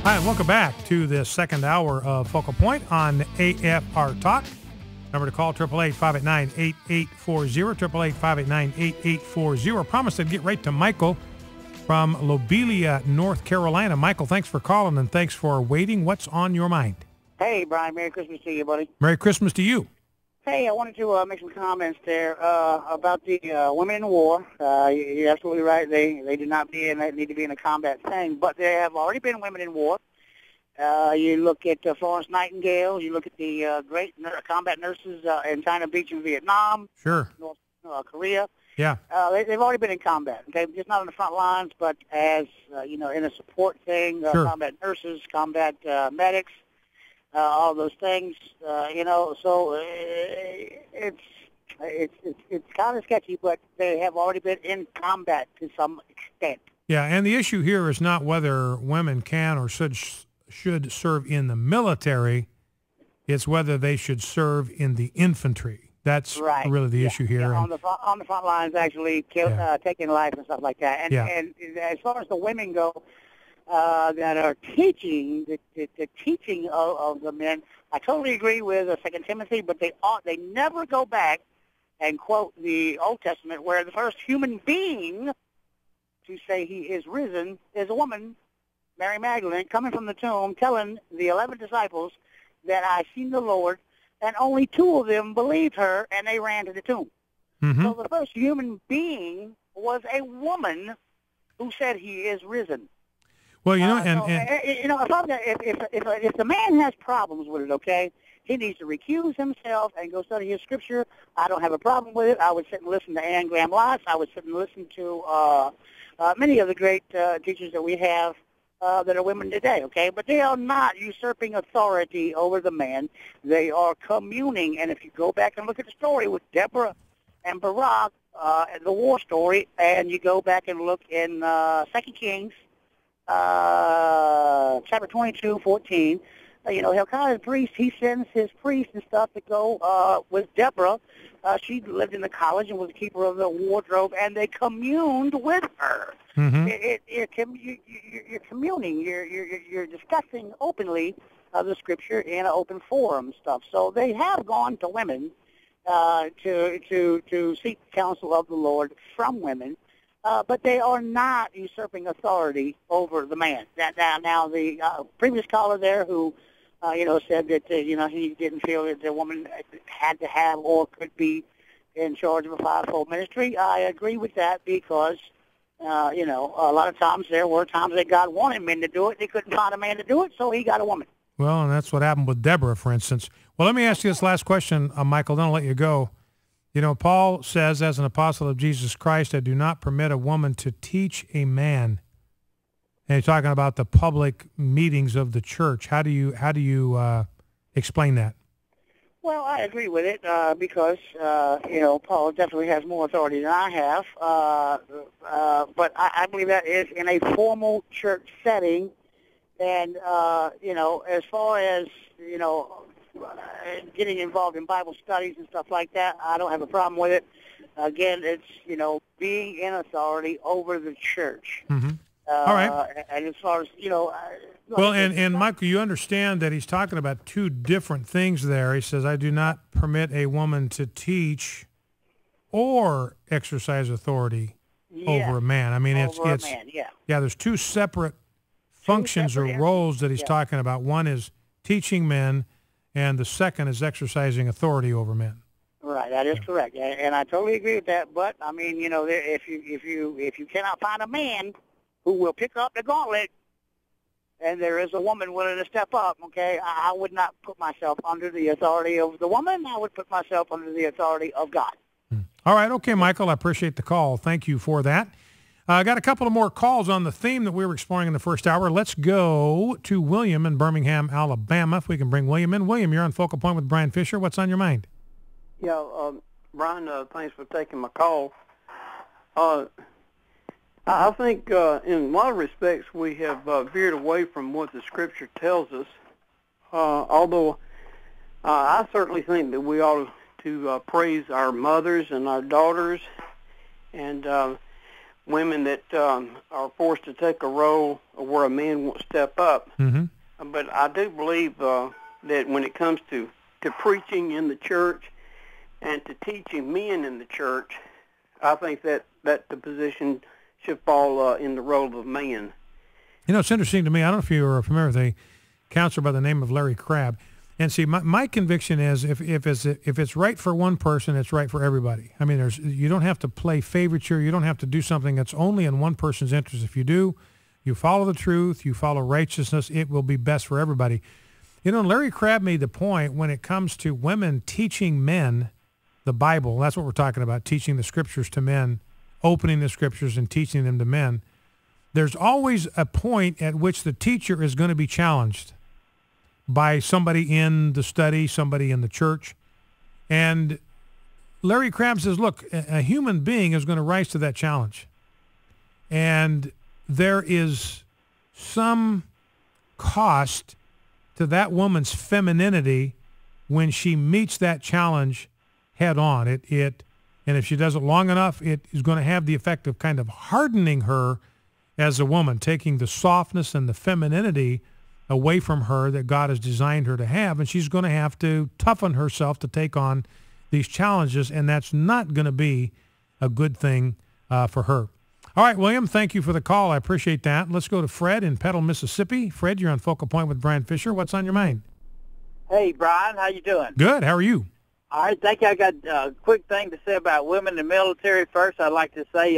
Hi, and welcome back to the second hour of Focal Point on AFR Talk. Number to call, 888-589-8840, 888-589-8840. Promised I'd get right to Michael from Lobelia, North Carolina. Michael, thanks for calling and thanks for waiting. What's on your mind? Hey, Brian. Merry Christmas to you, buddy. Merry Christmas to you. Hey, I wanted to make some comments there about the women in war. You're absolutely right. They do not need to be in a combat thing, but there have already been women in war. You look at Florence Nightingale. You look at the great combat nurses in China Beach in Vietnam. Sure. North Korea. Yeah. They've already been in combat. Okay, just not on the front lines, but as in a support thing. Sure. Combat nurses, combat medics. All those things, so it's kind of sketchy, but they have already been in combat to some extent. Yeah, and the issue here is not whether women can or should serve in the military. It's whether they should serve in the infantry. That's right. Really the issue here. Yeah, on the front lines, actually taking life and stuff like that. And as far as the women go, that are teaching the teaching of the men. I totally agree with 2 Timothy, but they never go back and quote the Old Testament, where the first human being to say he is risen is a woman, Mary Magdalene, coming from the tomb, telling the 11 disciples that I seen the Lord, and only 2 of them believed her, and they ran to the tomb. Mm-hmm. So the first human being was a woman who said he is risen. Well, if the man has problems with it, okay, he needs to recuse himself and go study his scripture. I don't have a problem with it. I would sit and listen to Anne Graham Lotz. I would sit and listen to many of the great teachers that we have that are women today, okay? But they are not usurping authority over the man. They are communing. And if you go back and look at the story with Deborah and Barak, the war story, and you go back and look in 2 Kings, chapter 22:14, Hilkiah the priest, he sends his priests and stuff to go with Deborah. She lived in the college and was the keeper of the wardrobe, and they communed with her. Mm-hmm. You're communing. You're discussing openly the scripture in an open forum and stuff. So they have gone to women to seek counsel of the Lord from women. But they are not usurping authority over the man. Now the previous caller there who, said that, he didn't feel that the woman had to have or could be in charge of a fivefold ministry. I agree with that because, a lot of times there were times that God wanted men to do it. They couldn't find a man to do it, so he got a woman. Well, and that's what happened with Deborah, for instance. Well, let me ask you this last question, Michael, then I'll let you go. Paul says, as an apostle of Jesus Christ, I do not permit a woman to teach a man. And he's talking about the public meetings of the church. How do you explain that? Well, I agree with it because, Paul definitely has more authority than I have. But I believe that is in a formal church setting. And, as far as, getting involved in Bible studies and stuff like that, I don't have a problem with it. Again, it's, being in authority over the church. Mm-hmm. All right. And as far as, Well, and Michael, you understand that he's talking about 2 different things there. He says, I do not permit a woman to teach or exercise authority over a man. I mean, it's there's 2 separate functions or roles that he's talking about. One is teaching men, and the second is exercising authority over men. Right, that is correct, and I totally agree with that. But I mean, if you cannot find a man who will pick up the gauntlet, and there is a woman willing to step up, okay, I would not put myself under the authority of the woman. I would put myself under the authority of God. All right, okay, Michael, I appreciate the call. Thank you for that. I got a couple of more calls on the theme that we were exploring in the first hour. Let's go to William in Birmingham, Alabama, if we can bring William in. William, you're on Focal Point with Brian Fisher. What's on your mind? Yeah, Brian, thanks for taking my call. I think in a lot of respects we have veered away from what the Scripture tells us, although I certainly think that we ought to praise our mothers and our daughters. And women that are forced to take a role where a man won't step up. Mm-hmm. But I do believe that when it comes to preaching in the church and to teaching men in the church, I think that the position should fall in the role of man. You know, it's interesting to me. I don't know if you are familiar with a counselor by the name of Larry Crabb. And see, my conviction is if it's right for one person, it's right for everybody. I mean, you don't have to play favorites here. You don't have to do something that's only in one person's interest. If you do, you follow the truth, you follow righteousness, it will be best for everybody. You know, Larry Crabb made the point when it comes to women teaching men the Bible. That's what we're talking about, teaching the scriptures to men, opening the scriptures and teaching them to men. There's always a point at which the teacher is going to be challenged by somebody in the study, somebody in the church. And Larry Crabb says, look, a human being is going to rise to that challenge. And there is some cost to that woman's femininity when she meets that challenge head on. And if she does it long enough, it is going to have the effect of kind of hardening her as a woman, taking the softness and the femininity away from her that God has designed her to have, and she's going to have to toughen herself to take on these challenges, and that's not going to be a good thing for her. All right, William, thank you for the call. I appreciate that. Let's go to Fred in Petal, Mississippi. Fred, you're on Focal Point with Brian Fisher. What's on your mind? Hey, Brian, how you doing? Good. How are you? All right, thank you. I got a quick thing to say about women in the military. First, I'd like to say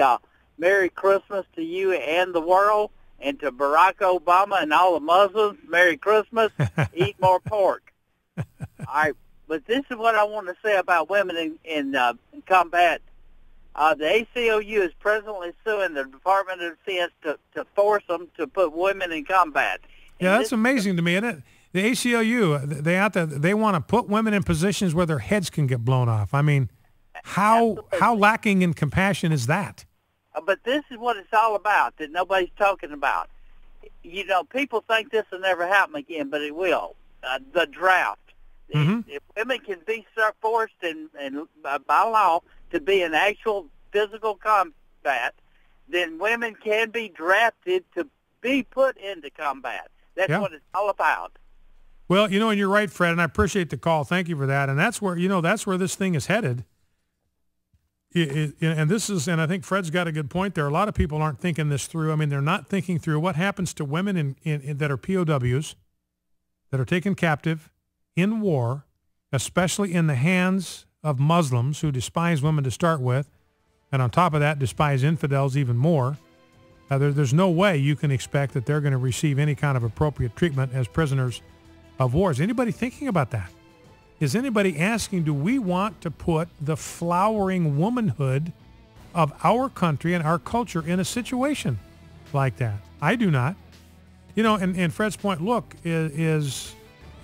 Merry Christmas to you and the world, and to Barack Obama and all the Muslims. Merry Christmas. Eat more pork. All right, but this is what I want to say about women in combat. The ACLU is presently suing the Department of Defense to force them to put women in combat. Yeah, that's amazing to me, isn't it? The ACLU, they want to put women in positions where their heads can get blown off. I mean, how lacking in compassion is that? But this is what it's all about that nobody's talking about. You know, people think this will never happen again, but it will. The draft. Mm-hmm. If women can be forced and by law to be in actual physical combat, then women can be drafted to be put into combat. That's what it's all about. Well, you know, and you're right, Fred, and I appreciate the call. Thank you for that. And that's where this thing is headed. And I think Fred's got a good point there. A lot of people aren't thinking this through. I mean, they're not thinking through what happens to women that are POWs, that are taken captive in war, especially in the hands of Muslims who despise women to start with, and on top of that, despise infidels even more. There's no way you can expect that they're going to receive any kind of appropriate treatment as prisoners of war. Is anybody thinking about that? Is anybody asking, do we want to put the flowering womanhood of our country and our culture in a situation like that? I do not. You know, and Fred's point, look, is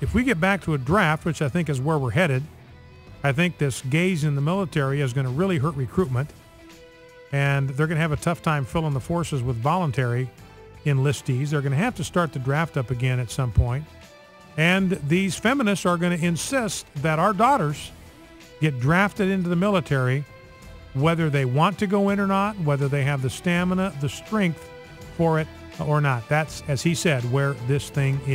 if we get back to a draft, which I think is where we're headed, I think this gaze in the military is going to really hurt recruitment, and they're going to have a tough time filling the forces with voluntary enlistees. They're going to have to start the draft up again at some point. And these feminists are going to insist that our daughters get drafted into the military, whether they want to go in or not, whether they have the stamina, the strength for it or not. That's, as he said, where this thing is.